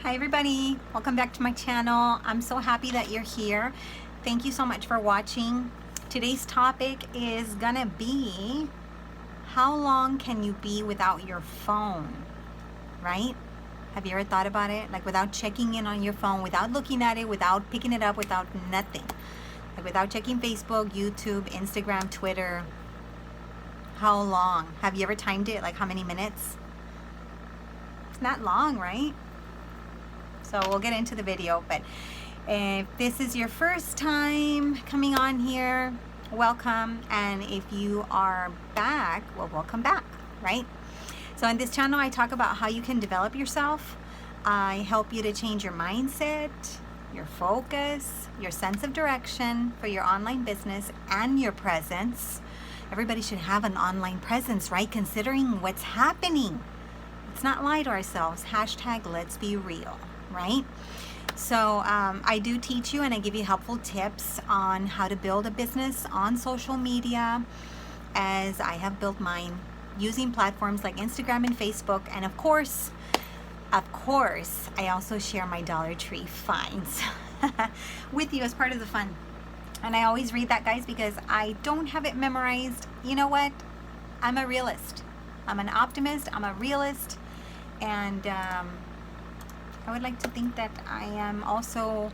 Hi everybody, welcome back to my channel. I'm so happy that you're here. Thank you so much for watching. Today's topic is gonna be how long can you be without your phone, right? Have you ever thought about it? Like without checking in on your phone, without looking at it, without picking it up, without nothing. Like without checking Facebook, YouTube, Instagram, Twitter. How long? Have you ever timed it? Like how many minutes? It's not long, right? So we'll get into the video, but if this is your first time coming on here, welcome. And if you are back, well, welcome back, right? So in this channel, I talk about how you can develop yourself. I help you to change your mindset, your focus, your sense of direction for your online business and your presence. Everybody should have an online presence, right? Considering what's happening. Let's not lie to ourselves. Hashtag let's be real. Right? So I do teach you and I give you helpful tips on how to build a business on social media, as I have built mine using platforms like Instagram and Facebook. And of course, I also share my Dollar Tree finds with you as part of the fun. And I always read that, guys, because I don't have it memorized. You know what? I'm a realist. I'm an optimist. I'm a realist. And I would like to think that I am also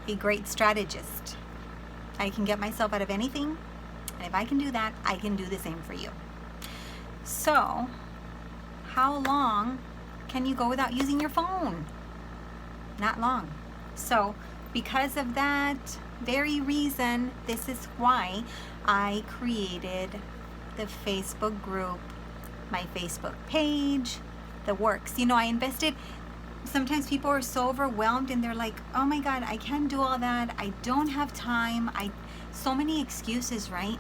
a great strategist. I can get myself out of anything, and if I can do that, I can do the same for you. So, how long can you go without using your phone? Not long. So, because of that very reason, this is why I created the Facebook group, my Facebook page, the works. You know, I invested. Sometimes people are so overwhelmed and they're like, oh my God, I can't do all that. I don't have time. So many excuses, right?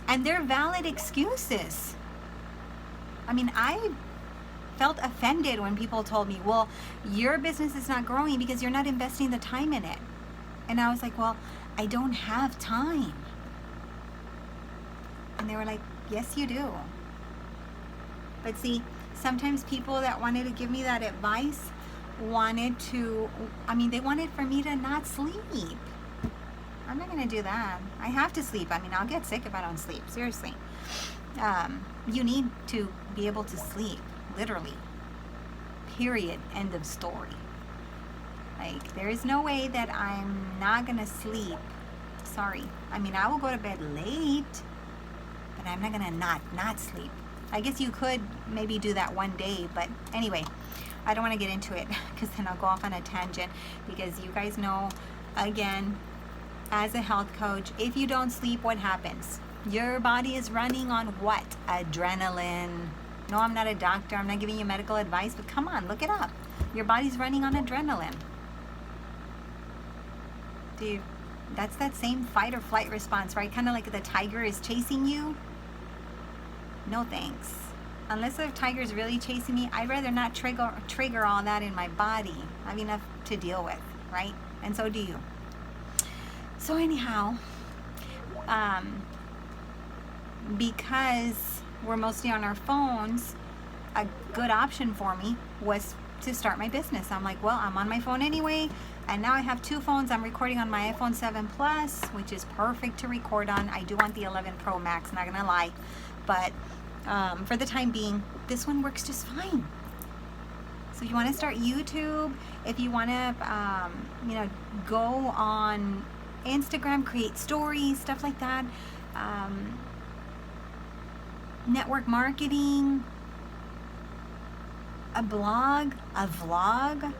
And they're valid excuses. I mean, I felt offended when people told me, well, your business is not growing because you're not investing the time in it. And I was like, well, I don't have time. And they were like, yes, you do. But see, sometimes people that wanted to give me that advice they wanted for me to not sleep. I'm not going to do that. I have to sleep. I mean, I'll get sick if I don't sleep. Seriously. You need to be able to sleep. Literally. Period. End of story. Like, there is no way that I'm not going to sleep. Sorry. I mean, I will go to bed late, but I'm not going to not sleep. I guess you could maybe do that one day, but anyway, I don't want to get into it because then I'll go off on a tangent, because you guys know, again, as a health coach, if you don't sleep, what happens? Your body is running on what? Adrenaline. No, I'm not a doctor. I'm not giving you medical advice, but come on, look it up. Your body's running on adrenaline. Dude, that's that same fight or flight response, right? Kind of like the tiger is chasing you. No thanks. Unless the tiger is really chasing me, I'd rather not trigger all that in my body. I have enough to deal with, right? And so do you. So anyhow, because we're mostly on our phones, a good option for me was to start my business. I'm like, well, I'm on my phone anyway, and now I have two phones. I'm recording on my iPhone 7 Plus, which is perfect to record on. I do want the 11 Pro Max, not gonna lie, but for the time being, this one works just fine. So if you want to start YouTube, if you want to, go on Instagram, create stories, stuff like that, network marketing, a blog, a vlog,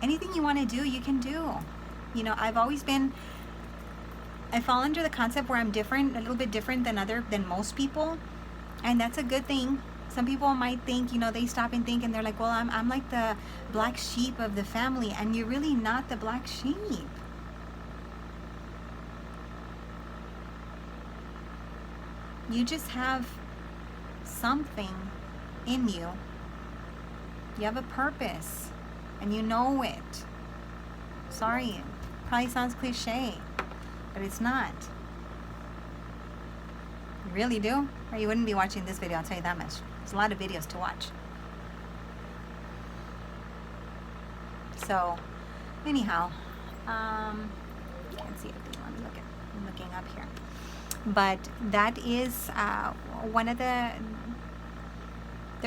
anything you want to do, you can do. You know, I fall under the concept where I'm different, a little bit different than most people. And that's a good thing. Some people might think, they stop and think and they're like, well, I'm like the black sheep of the family. And you're really not the black sheep. You just have something in you. You have a purpose. And you know it. Sorry, it probably sounds cliche, but it's not. You really do? Or you wouldn't be watching this video, I'll tell you that much. There's a lot of videos to watch. So anyhow, can't see everything. I'm looking up here. But that is one of the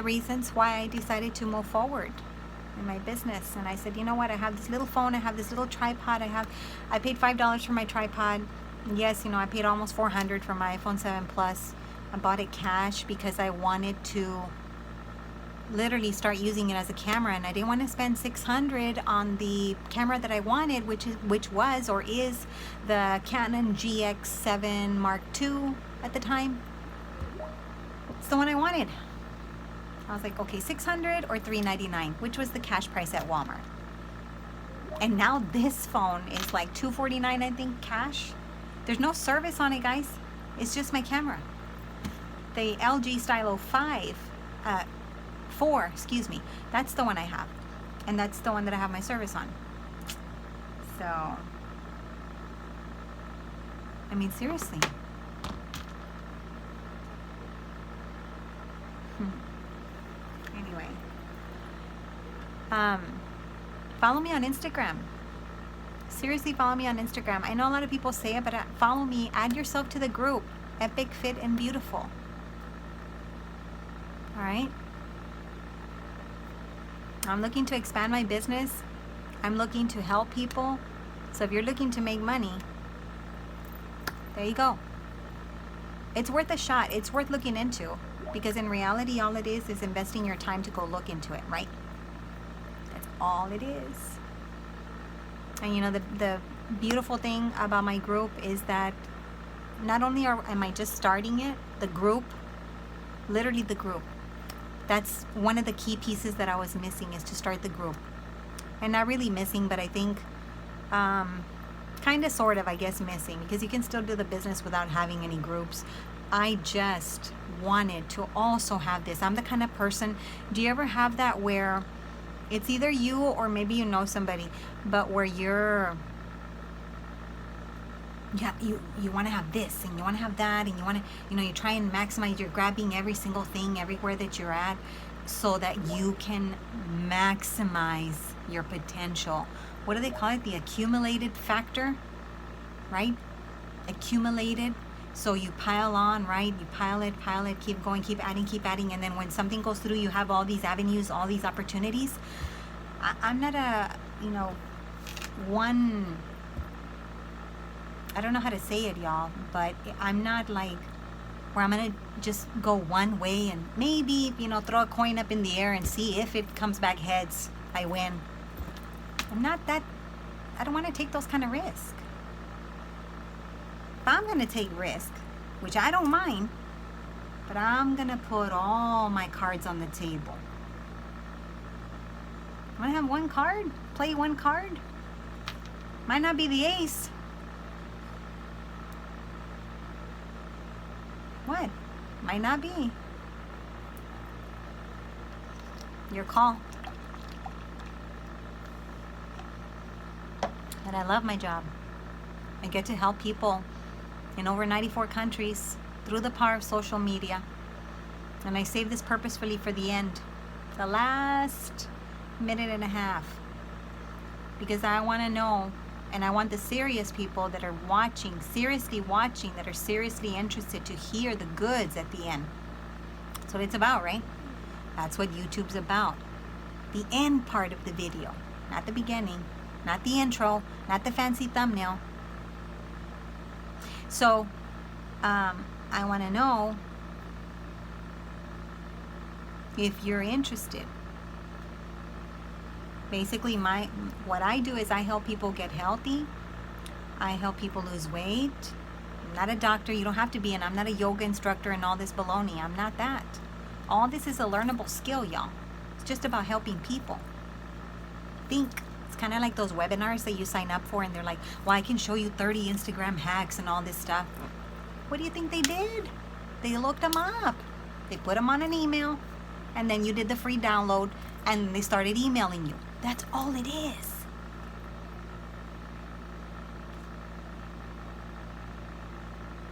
reasons why I decided to move forward in my business. And I said, you know what, I have this little phone, I have this little tripod, I paid $5 for my tripod. Yes, I paid almost $400 for my iPhone 7 Plus. I bought it cash because I wanted to literally start using it as a camera, and I didn't want to spend $600 on the camera that I wanted, which was or is the Canon GX7 Mark II at the time. It's the one I wanted. I was like, okay, $600 or $399, which was the cash price at Walmart. And now this phone is like $249, I think, cash. There's no service on it, guys. It's just my camera. The LG Stylo 4, excuse me. That's the one I have. And that's the one that I have my service on. So, I mean, seriously. Anyway. Follow me on Instagram. Seriously, follow me on Instagram. I know a lot of people say it, but follow me. Add yourself to the group. Epic, Fit, and Beautiful. Alright? I'm looking to expand my business. I'm looking to help people. So if you're looking to make money, there you go. It's worth a shot. It's worth looking into. Because in reality, all it is investing your time to go look into it, right? That's all it is. And the beautiful thing about my group is that not only am I just starting it, the group, literally the group, that's one of the key pieces that I was missing, is to start the group. And not really missing, but I think kind of sort of, I guess, missing, because you can still do the business without having any groups. I just wanted to also have this. I'm the kind of person, do you ever have that where it's either you or maybe you know somebody, but where you want to have this and you want to have that, and you want to, you try and maximize, you're grabbing every single thing everywhere that you're at so that you can maximize your potential. What do they call it? The accumulated factor, right? Accumulated. So you pile on, right? You pile it, keep going, keep adding. And then when something goes through, you have all these avenues, all these opportunities. I'm not a, I don't know how to say it, y'all, but I'm not like where I'm going to just go one way and maybe, throw a coin up in the air and see if it comes back heads, I win. I'm not that, I don't want to take those kind of risks. If I'm going to take risk, which I don't mind, but I'm going to put all my cards on the table. I'm going to have one card, play one card. Might not be the ace. What? Might not be. Your call. But I love my job. I get to help people in over 94 countries through the power of social media. And I save this purposefully for the end, the last minute and a half, because I want to know, and I want the serious people that are watching, seriously watching, that are seriously interested, to hear the goods at the end. That's what it's about, right? That's what YouTube's about. The end part of the video, not the beginning, not the intro, not the fancy thumbnail. So, I want to know if you're interested. Basically, what I do is I help people get healthy. I help people lose weight. I'm not a doctor. You don't have to be, and I'm not a yoga instructor and all this baloney. I'm not that. All this is a learnable skill, y'all. It's just about helping people. Think. It's kind of like those webinars that you sign up for, and they're like, well, I can show you 30 Instagram hacks and all this stuff. What do you think they did? They looked them up. They put them on an email, and then you did the free download, and they started emailing you. That's all it is.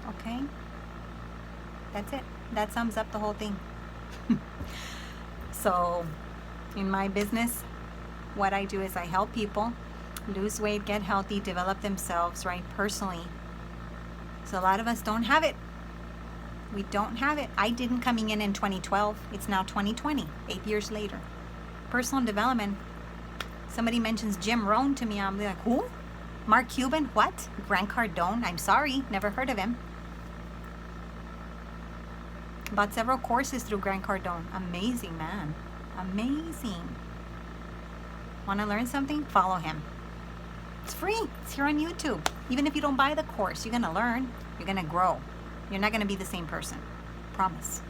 Okay? That's it. That sums up the whole thing. So, in my business, what I do is I help people lose weight, get healthy, develop themselves, right, personally. So a lot of us don't have it. We don't have it. I didn't coming in 2012. It's now 2020, 8 years later. Personal development. Somebody mentions Jim Rohn to me. I'm like, who? Mark Cuban? What? Grant Cardone? I'm sorry, never heard of him. Bought several courses through Grant Cardone. Amazing man. Amazing. Want to learn something? Follow him. It's free. It's here on YouTube. Even if you don't buy the course, you're going to learn. You're going to grow. You're not going to be the same person. Promise.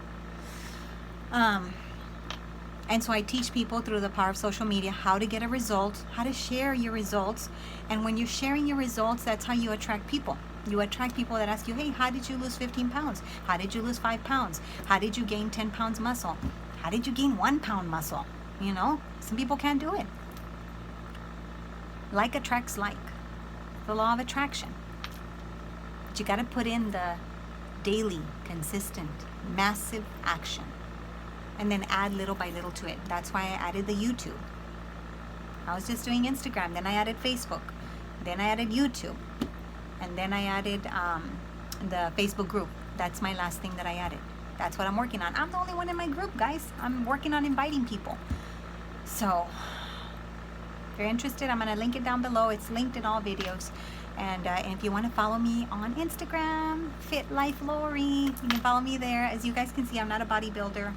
And so I teach people through the power of social media how to get a result, how to share your results. And when you're sharing your results, that's how you attract people. You attract people that ask you, hey, how did you lose 15 pounds? How did you lose 5 pounds? How did you gain 10 pounds muscle? How did you gain 1 pound muscle? You know, some people can't do it. Like attracts like. The law of attraction. But you got to put in the daily, consistent, massive action. And then add little by little to it. That's why I added the YouTube. I was just doing Instagram. Then I added Facebook. Then I added YouTube. And then I added the Facebook group. That's my last thing that I added. That's what I'm working on. I'm the only one in my group, guys. I'm working on inviting people. So, if you're interested, I'm going to link it down below. It's linked in all videos. And if you want to follow me on Instagram, Fit Life Lori, you can follow me there. As you guys can see, I'm not a bodybuilder,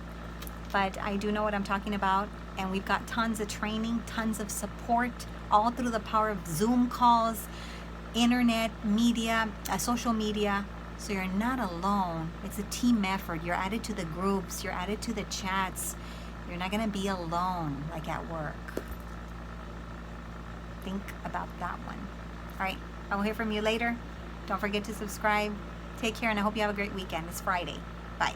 but I do know what I'm talking about. And we've got tons of training, tons of support, all through the power of Zoom calls, internet, media, social media. So you're not alone. It's a team effort. You're added to the groups. You're added to the chats. You're not going to be alone like at work. Think about that one. All right. I will hear from you later. Don't forget to subscribe. Take care, and I hope you have a great weekend. It's Friday. Bye.